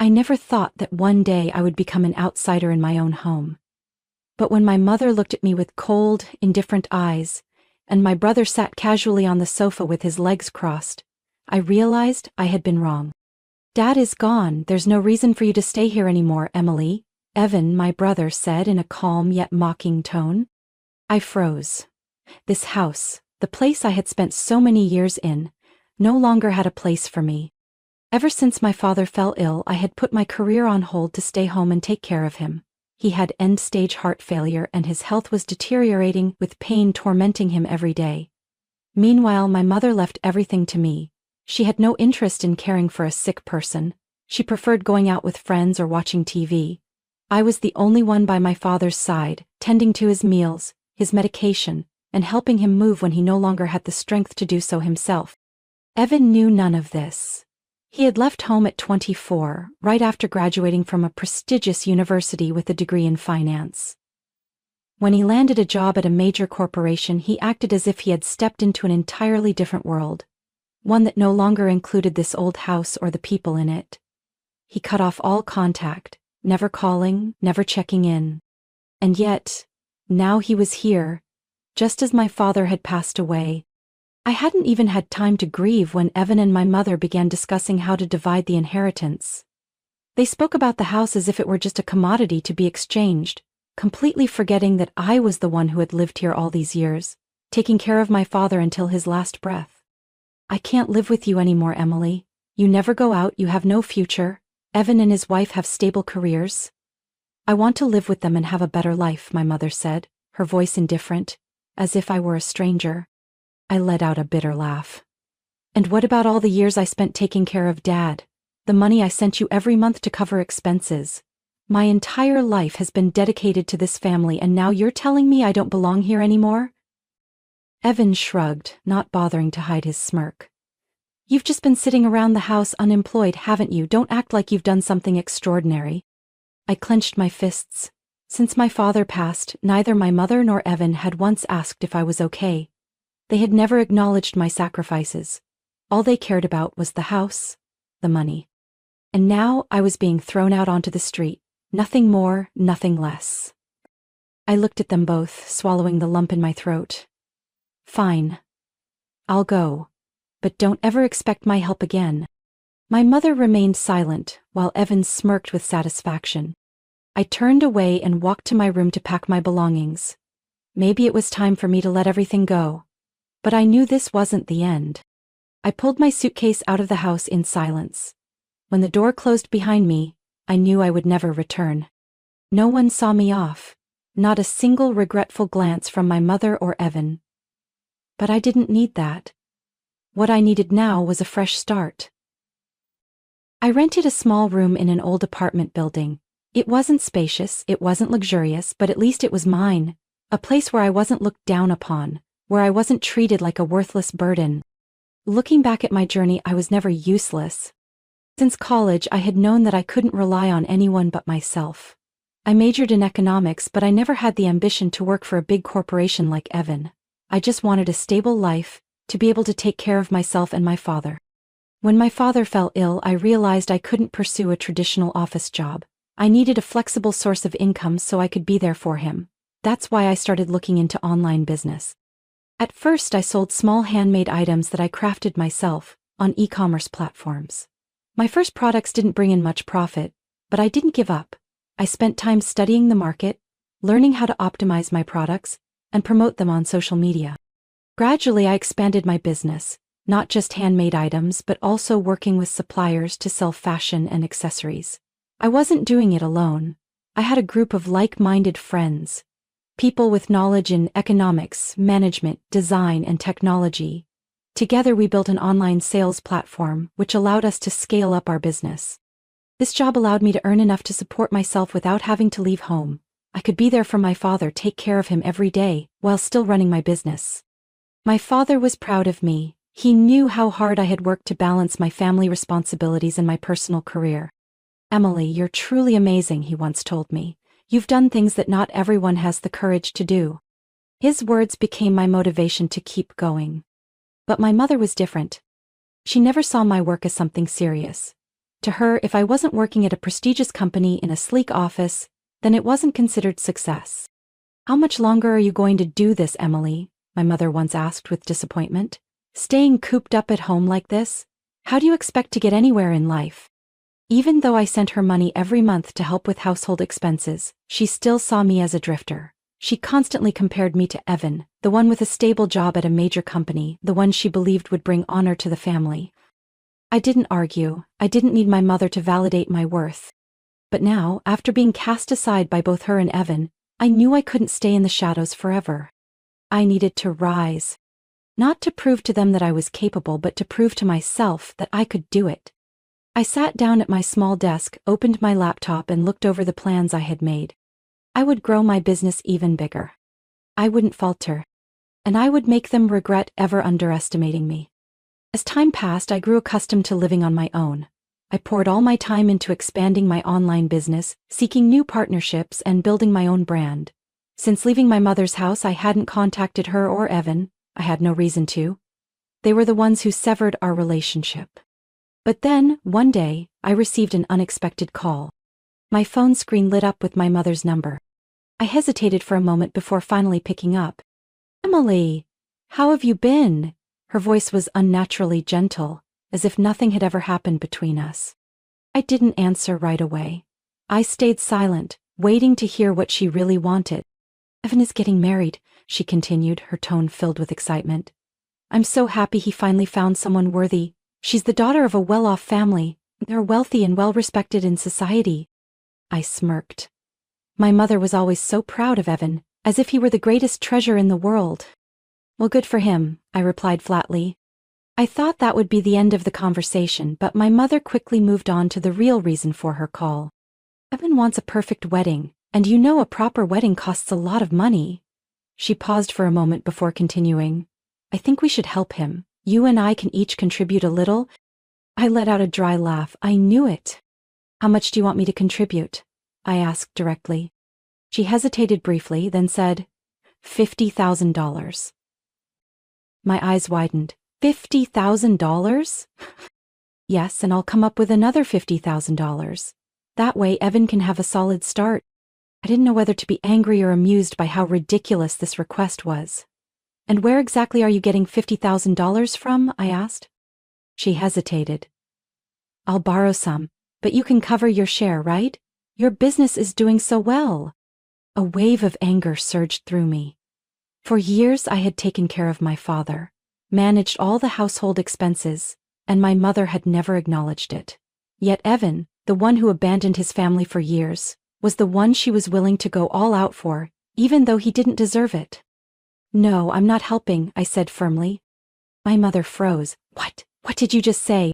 I never thought that one day I would become an outsider in my own home. But when my mother looked at me with cold, indifferent eyes, and my brother sat casually on the sofa with his legs crossed, I realized I had been wrong. "Dad is gone, there's no reason for you to stay here anymore, Emily," Evan, my brother, said in a calm yet mocking tone. I froze. This house, the place I had spent so many years in, no longer had a place for me. Ever since my father fell ill, I had put my career on hold to stay home and take care of him. He had end-stage heart failure and his health was deteriorating, with pain tormenting him every day. Meanwhile, my mother left everything to me. She had no interest in caring for a sick person. She preferred going out with friends or watching TV. I was the only one by my father's side, tending to his meals, his medication, and helping him move when he no longer had the strength to do so himself. Evan knew none of this. He had left home at 24, right after graduating from a prestigious university with a degree in finance. When he landed a job at a major corporation, he acted as if he had stepped into an entirely different world, one that no longer included this old house or the people in it. He cut off all contact, never calling, never checking in. And yet, now he was here, just as my father had passed away. I hadn't even had time to grieve when Evan and my mother began discussing how to divide the inheritance. They spoke about the house as if it were just a commodity to be exchanged, completely forgetting that I was the one who had lived here all these years, taking care of my father until his last breath. "I can't live with you anymore, Emily. You never go out, you have no future. Evan and his wife have stable careers. I want to live with them and have a better life," my mother said, her voice indifferent, as if I were a stranger. I let out a bitter laugh. "And what about all the years I spent taking care of Dad? The money I sent you every month to cover expenses? My entire life has been dedicated to this family, and now you're telling me I don't belong here anymore?" Evan shrugged, not bothering to hide his smirk. "You've just been sitting around the house unemployed, haven't you? Don't act like you've done something extraordinary." I clenched my fists. Since my father passed, neither my mother nor Evan had once asked if I was okay. They had never acknowledged my sacrifices. All they cared about was the house, the money. And now I was being thrown out onto the street. Nothing more, nothing less. I looked at them both, swallowing the lump in my throat. "Fine. I'll go. But don't ever expect my help again." My mother remained silent, while Evan smirked with satisfaction. I turned away and walked to my room to pack my belongings. Maybe it was time for me to let everything go. But I knew this wasn't the end. I pulled my suitcase out of the house in silence. When the door closed behind me, I knew I would never return. No one saw me off, not a single regretful glance from my mother or Evan. But I didn't need that. What I needed now was a fresh start. I rented a small room in an old apartment building. It wasn't spacious, it wasn't luxurious, but at least it was mine, a place where I wasn't looked down upon, where I wasn't treated like a worthless burden. Looking back at my journey, I was never useless. Since college, I had known that I couldn't rely on anyone but myself. I majored in economics, but I never had the ambition to work for a big corporation like Evan. I just wanted a stable life, to be able to take care of myself and my father. When my father fell ill, I realized I couldn't pursue a traditional office job. I needed a flexible source of income so I could be there for him. That's why I started looking into online business. At first, I sold small handmade items that I crafted myself, on e-commerce platforms. My first products didn't bring in much profit, but I didn't give up. I spent time studying the market, learning how to optimize my products, and promote them on social media. Gradually, I expanded my business, not just handmade items, but also working with suppliers to sell fashion and accessories. I wasn't doing it alone. I had a group of like-minded friends, people with knowledge in economics, management, design, and technology. Together, we built an online sales platform, which allowed us to scale up our business. This job allowed me to earn enough to support myself without having to leave home. I could be there for my father, take care of him every day, while still running my business. My father was proud of me. He knew how hard I had worked to balance my family responsibilities and my personal career. "Emily, you're truly amazing," he once told me. "You've done things that not everyone has the courage to do." His words became my motivation to keep going. But my mother was different. She never saw my work as something serious. To her, if I wasn't working at a prestigious company in a sleek office, then it wasn't considered success. "How much longer are you going to do this, Emily?" my mother once asked with disappointment. "Staying cooped up at home like this? How do you expect to get anywhere in life?" Even though I sent her money every month to help with household expenses, she still saw me as a drifter. She constantly compared me to Evan, the one with a stable job at a major company, the one she believed would bring honor to the family. I didn't argue. I didn't need my mother to validate my worth. But now, after being cast aside by both her and Evan, I knew I couldn't stay in the shadows forever. I needed to rise. Not to prove to them that I was capable, but to prove to myself that I could do it. I sat down at my small desk, opened my laptop, and looked over the plans I had made. I would grow my business even bigger. I wouldn't falter. And I would make them regret ever underestimating me. As time passed, I grew accustomed to living on my own. I poured all my time into expanding my online business, seeking new partnerships, and building my own brand. Since leaving my mother's house, I hadn't contacted her or Evan. I had no reason to. They were the ones who severed our relationship. But then, one day, I received an unexpected call. My phone screen lit up with my mother's number. I hesitated for a moment before finally picking up. "Emily, how have you been?" Her voice was unnaturally gentle, as if nothing had ever happened between us. I didn't answer right away. I stayed silent, waiting to hear what she really wanted. "Evan is getting married," she continued, her tone filled with excitement. "I'm so happy he finally found someone worthy. She's the daughter of a well-off family. They're wealthy and well-respected in society." I smirked. My mother was always so proud of Evan, as if he were the greatest treasure in the world. "Well, good for him," I replied flatly. I thought that would be the end of the conversation, but my mother quickly moved on to the real reason for her call. "Evan wants a perfect wedding, and you know a proper wedding costs a lot of money." She paused for a moment before continuing. "I think we should help him. You and I can each contribute a little." I let out a dry laugh. I knew it. "How much do you want me to contribute?" I asked directly. She hesitated briefly, then said, $50,000. My eyes widened. $50,000? "Yes, and I'll come up with another $50,000. That way Evan can have a solid start." I didn't know whether to be angry or amused by how ridiculous this request was. "And where exactly are you getting $50,000 from?" I asked. She hesitated. "I'll borrow some, but you can cover your share, right? Your business is doing so well." A wave of anger surged through me. For years I had taken care of my father, managed all the household expenses, and my mother had never acknowledged it. Yet Evan, the one who abandoned his family for years, was the one she was willing to go all out for, even though he didn't deserve it. "No, I'm not helping," I said firmly. My mother froze. What? What did you just say?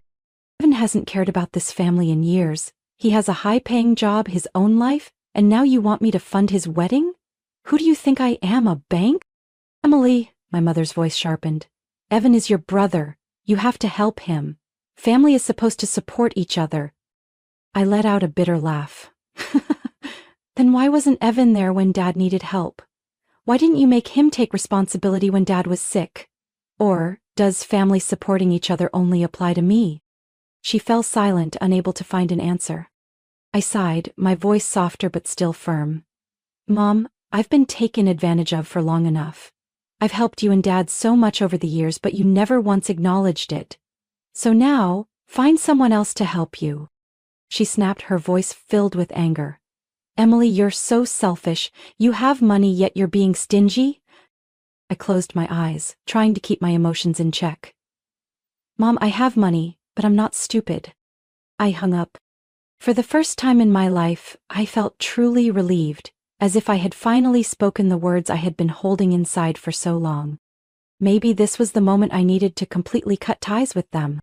Evan hasn't cared about this family in years. He has a high-paying job, his own life, and now you want me to fund his wedding? Who do you think I am, a bank?" "Emily," my mother's voice sharpened. "Evan is your brother. You have to help him. Family is supposed to support each other." I let out a bitter laugh. "Then why wasn't Evan there when Dad needed help? Why didn't you make him take responsibility when Dad was sick? Or, does family supporting each other only apply to me?" She fell silent, unable to find an answer. I sighed, my voice softer but still firm. "Mom, I've been taken advantage of for long enough. I've helped you and Dad so much over the years, but you never once acknowledged it. So now, find someone else to help you." She snapped, her voice filled with anger. "Emily, you're so selfish. You have money, yet you're being stingy?" I closed my eyes, trying to keep my emotions in check. "Mom, I have money, but I'm not stupid." I hung up. For the first time in my life, I felt truly relieved, as if I had finally spoken the words I had been holding inside for so long. Maybe this was the moment I needed to completely cut ties with them.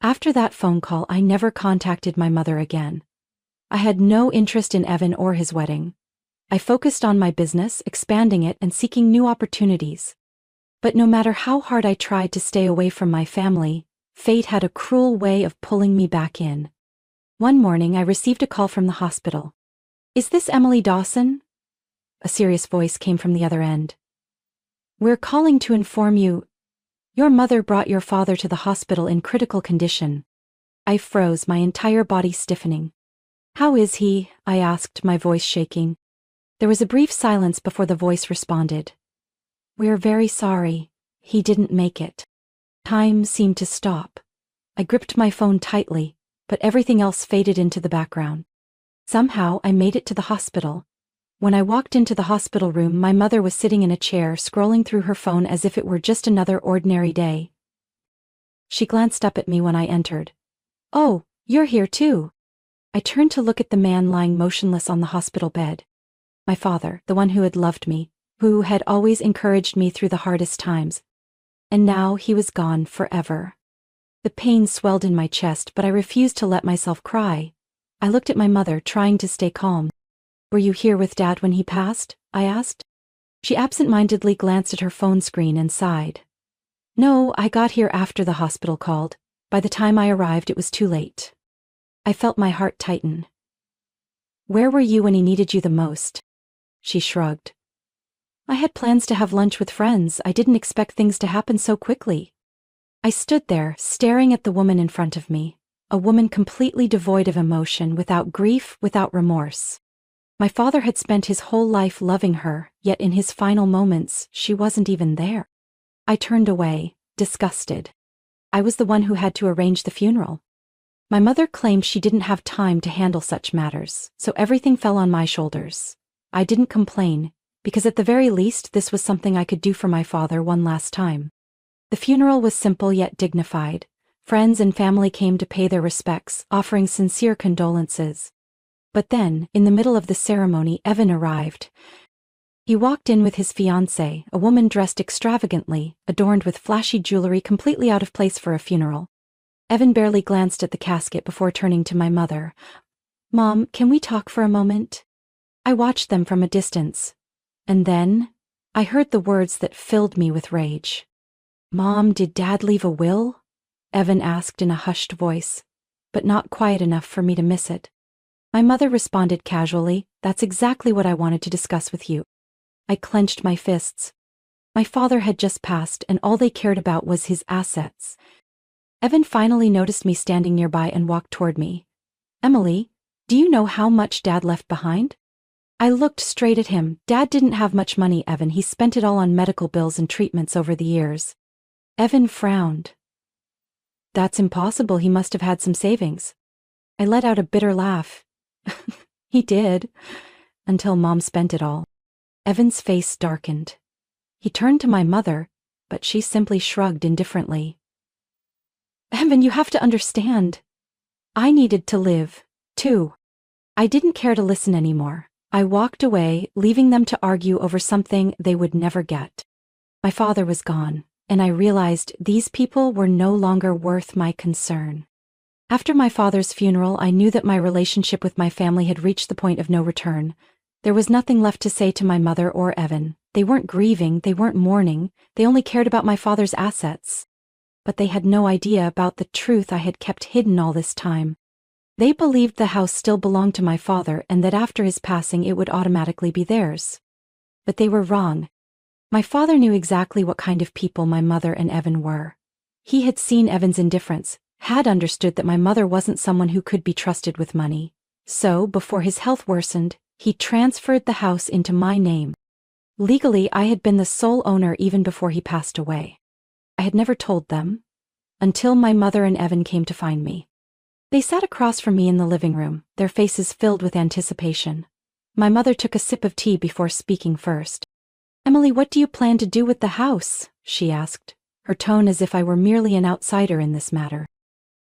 After that phone call, I never contacted my mother again. I had no interest in Evan or his wedding. I focused on my business, expanding it, and seeking new opportunities. But no matter how hard I tried to stay away from my family, fate had a cruel way of pulling me back in. One morning, I received a call from the hospital. "Is this Emily Dawson?" A serious voice came from the other end. "We're calling to inform you. Your mother brought your father to the hospital in critical condition." I froze, my entire body stiffening. "How is he?" I asked, my voice shaking. There was a brief silence before the voice responded. "We're very sorry. He didn't make it." Time seemed to stop. I gripped my phone tightly, but everything else faded into the background. Somehow, I made it to the hospital. When I walked into the hospital room, my mother was sitting in a chair, scrolling through her phone as if it were just another ordinary day. She glanced up at me when I entered. "Oh, you're here too." I turned to look at the man lying motionless on the hospital bed. My father, the one who had loved me, who had always encouraged me through the hardest times. And now he was gone forever. The pain swelled in my chest, but I refused to let myself cry. I looked at my mother, trying to stay calm. "Were you here with Dad when he passed?" I asked. She absent-mindedly glanced at her phone screen and sighed. "No, I got here after the hospital called. By the time I arrived, it was too late." I felt my heart tighten. "Where were you when he needed you the most?" She shrugged. "I had plans to have lunch with friends. I didn't expect things to happen so quickly." I stood there, staring at the woman in front of me, a woman completely devoid of emotion, without grief, without remorse. My father had spent his whole life loving her, yet in his final moments, she wasn't even there. I turned away, disgusted. I was the one who had to arrange the funeral. My mother claimed she didn't have time to handle such matters, so everything fell on my shoulders. I didn't complain, because at the very least this was something I could do for my father one last time. The funeral was simple yet dignified. Friends and family came to pay their respects, offering sincere condolences. But then, in the middle of the ceremony, Evan arrived. He walked in with his fiancée, a woman dressed extravagantly, adorned with flashy jewelry completely out of place for a funeral. Evan barely glanced at the casket before turning to my mother. "Mom, can we talk for a moment?" I watched them from a distance. And then, I heard the words that filled me with rage. "Mom, did Dad leave a will?" Evan asked in a hushed voice, but not quiet enough for me to miss it. My mother responded casually, "That's exactly what I wanted to discuss with you." I clenched my fists. My father had just passed, and all they cared about was his assets. Evan finally noticed me standing nearby and walked toward me. "Emily, do you know how much Dad left behind?" I looked straight at him. "Dad didn't have much money, Evan. He spent it all on medical bills and treatments over the years." Evan frowned. "That's impossible. He must have had some savings." I let out a bitter laugh. "He did. Until Mom spent it all." Evan's face darkened. He turned to my mother, but she simply shrugged indifferently. "Evan, you have to understand. I needed to live, too." I didn't care to listen anymore. I walked away, leaving them to argue over something they would never get. My father was gone, and I realized these people were no longer worth my concern. After my father's funeral, I knew that my relationship with my family had reached the point of no return. There was nothing left to say to my mother or Evan. They weren't grieving, they weren't mourning, they only cared about my father's assets. But they had no idea about the truth I had kept hidden all this time. They believed the house still belonged to my father and that after his passing it would automatically be theirs. But they were wrong. My father knew exactly what kind of people my mother and Evan were. He had seen Evan's indifference, had understood that my mother wasn't someone who could be trusted with money. So, before his health worsened, he transferred the house into my name. Legally, I had been the sole owner even before he passed away. I had never told them, until my mother and Evan came to find me. They sat across from me in the living room, their faces filled with anticipation. My mother took a sip of tea before speaking first. "Emily, what do you plan to do with the house?" she asked, her tone as if I were merely an outsider in this matter.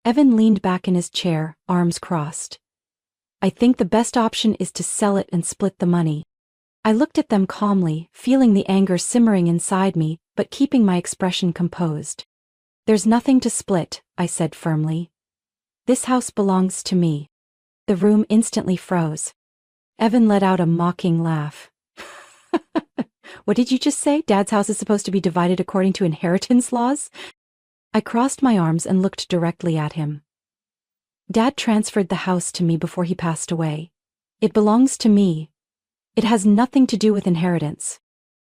Evan leaned back in his chair, arms crossed. "I think the best option is to sell it and split the money." I looked at them calmly, feeling the anger simmering inside me, but keeping my expression composed. "There's nothing to split," I said firmly. "This house belongs to me." The room instantly froze. Evan let out a mocking laugh. "What did you just say? Dad's house is supposed to be divided according to inheritance laws?" I crossed my arms and looked directly at him. "Dad transferred the house to me before he passed away. It belongs to me. It has nothing to do with inheritance."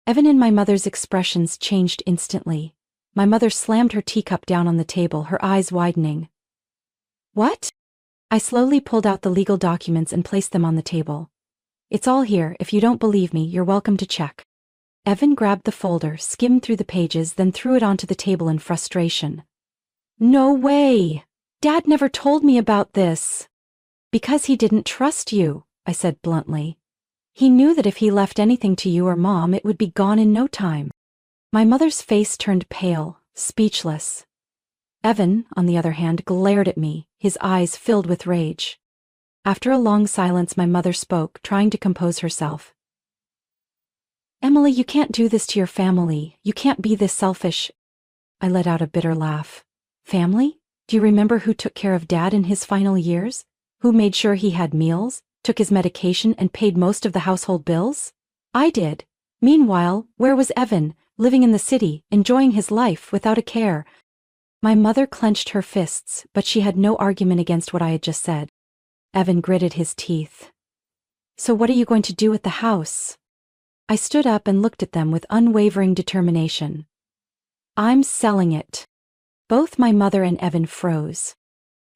Evan and my mother's expressions changed instantly. My mother slammed her teacup down on the table, her eyes widening. What? I slowly pulled out the legal documents and placed them on the table. It's all here. If you don't believe me, you're welcome to check. Evan grabbed the folder, skimmed through the pages, then threw it onto the table in frustration. No way! Dad never told me about this. Because he didn't trust you, I said bluntly. He knew that if he left anything to you or Mom, it would be gone in no time. My mother's face turned pale, speechless. Evan, on the other hand, glared at me, his eyes filled with rage. After a long silence, my mother spoke, trying to compose herself. Emily, you can't do this to your family. You can't be this selfish. I let out a bitter laugh. Family? Do you remember who took care of Dad in his final years? Who made sure he had meals, took his medication, and paid most of the household bills? I did. Meanwhile, where was Evan, living in the city, enjoying his life without a care? My mother clenched her fists, but she had no argument against what I had just said. Evan gritted his teeth. So what are you going to do with the house? I stood up and looked at them with unwavering determination. I'm selling it. Both my mother and Evan froze.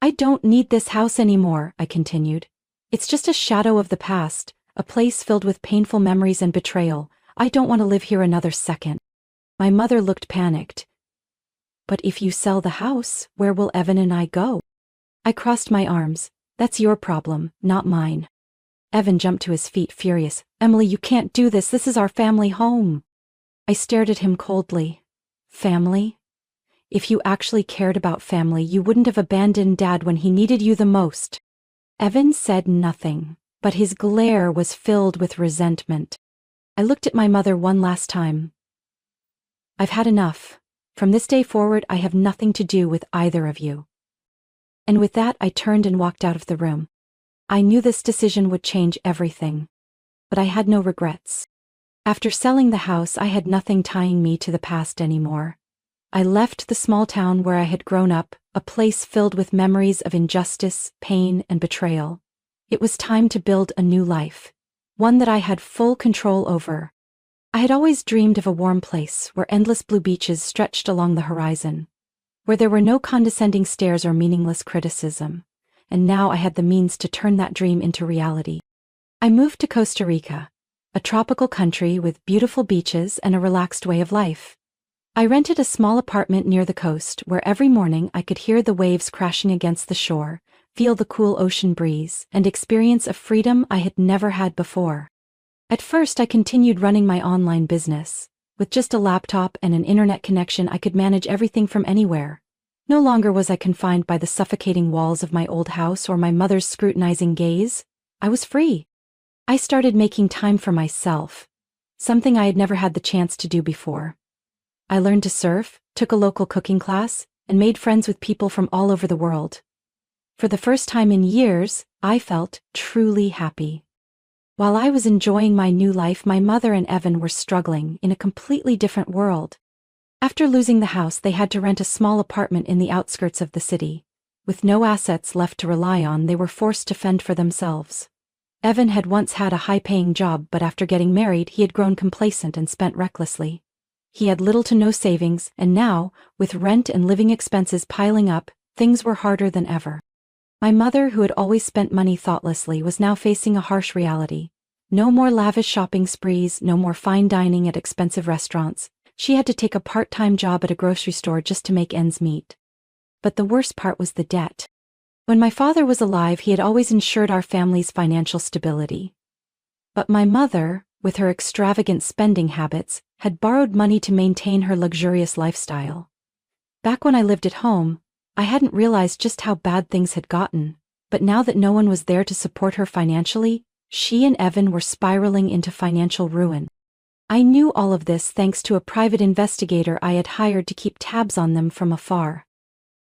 I don't need this house anymore, I continued. It's just a shadow of the past, a place filled with painful memories and betrayal. I don't want to live here another second. My mother looked panicked. But if you sell the house, where will Evan and I go? I crossed my arms. That's your problem, not mine. Evan jumped to his feet, furious. Emily, you can't do this. This is our family home. I stared at him coldly. Family? If you actually cared about family, you wouldn't have abandoned Dad when he needed you the most. Evan said nothing, but his glare was filled with resentment. I looked at my mother one last time. I've had enough. From this day forward, I have nothing to do with either of you. And with that, I turned and walked out of the room. I knew this decision would change everything. But I had no regrets. After selling the house, I had nothing tying me to the past anymore. I left the small town where I had grown up, a place filled with memories of injustice, pain, and betrayal. It was time to build a new life, one that I had full control over. I had always dreamed of a warm place where endless blue beaches stretched along the horizon, where there were no condescending stares or meaningless criticism, and now I had the means to turn that dream into reality. I moved to Costa Rica, a tropical country with beautiful beaches and a relaxed way of life. I rented a small apartment near the coast where every morning I could hear the waves crashing against the shore, feel the cool ocean breeze, and experience a freedom I had never had before. At first, I continued running my online business. With just a laptop and an internet connection, I could manage everything from anywhere. No longer was I confined by the suffocating walls of my old house or my mother's scrutinizing gaze. I was free. I started making time for myself, something I had never had the chance to do before. I learned to surf, took a local cooking class, and made friends with people from all over the world. For the first time in years, I felt truly happy. While I was enjoying my new life, my mother and Evan were struggling in a completely different world. After losing the house, they had to rent a small apartment in the outskirts of the city. With no assets left to rely on, they were forced to fend for themselves. Evan had once had a high-paying job, but after getting married, he had grown complacent and spent recklessly. He had little to no savings, and now, with rent and living expenses piling up, things were harder than ever. My mother, who had always spent money thoughtlessly, was now facing a harsh reality. No more lavish shopping sprees, no more fine dining at expensive restaurants. She had to take a part-time job at a grocery store just to make ends meet. But the worst part was the debt. When my father was alive, he had always ensured our family's financial stability. But my mother, with her extravagant spending habits, had borrowed money to maintain her luxurious lifestyle. Back when I lived at home, I hadn't realized just how bad things had gotten, but now that no one was there to support her financially, she and Evan were spiraling into financial ruin. I knew all of this thanks to a private investigator I had hired to keep tabs on them from afar.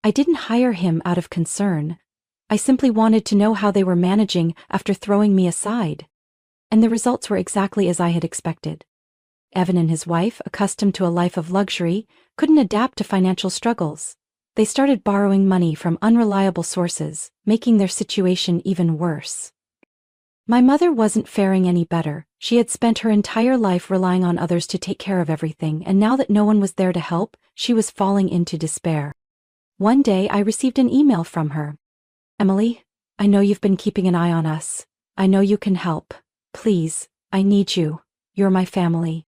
I didn't hire him out of concern. I simply wanted to know how they were managing after throwing me aside. And the results were exactly as I had expected. Evan and his wife, accustomed to a life of luxury, couldn't adapt to financial struggles. They started borrowing money from unreliable sources, making their situation even worse. My mother wasn't faring any better. She had spent her entire life relying on others to take care of everything, and now that no one was there to help, she was falling into despair. One day I received an email from her. Emily, I know you've been keeping an eye on us. I know you can help. Please, I need you. You're my family.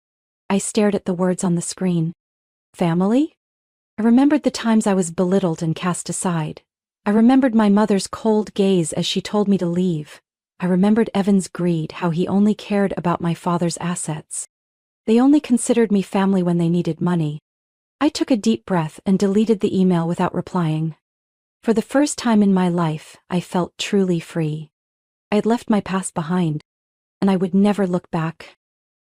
I stared at the words on the screen. Family? I remembered the times I was belittled and cast aside. I remembered my mother's cold gaze as she told me to leave. I remembered Evan's greed, how he only cared about my father's assets. They only considered me family when they needed money. I took a deep breath and deleted the email without replying. For the first time in my life, I felt truly free. I had left my past behind, and I would never look back.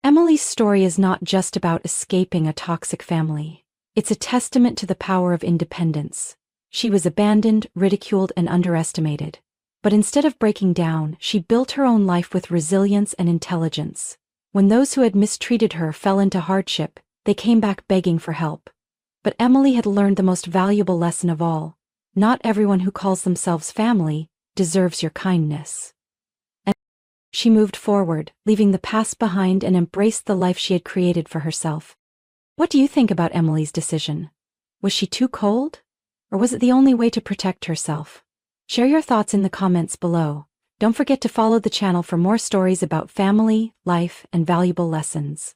Emily's story is not just about escaping a toxic family. It's a testament to the power of independence. She was abandoned, ridiculed, and underestimated. But instead of breaking down, she built her own life with resilience and intelligence. When those who had mistreated her fell into hardship, they came back begging for help. But Emily had learned the most valuable lesson of all. Not everyone who calls themselves family deserves your kindness. And she moved forward, leaving the past behind, and embraced the life she had created for herself. What do you think about Emily's decision? Was she too cold? Or was it the only way to protect herself? Share your thoughts in the comments below. Don't forget to follow the channel for more stories about family, life, and valuable lessons.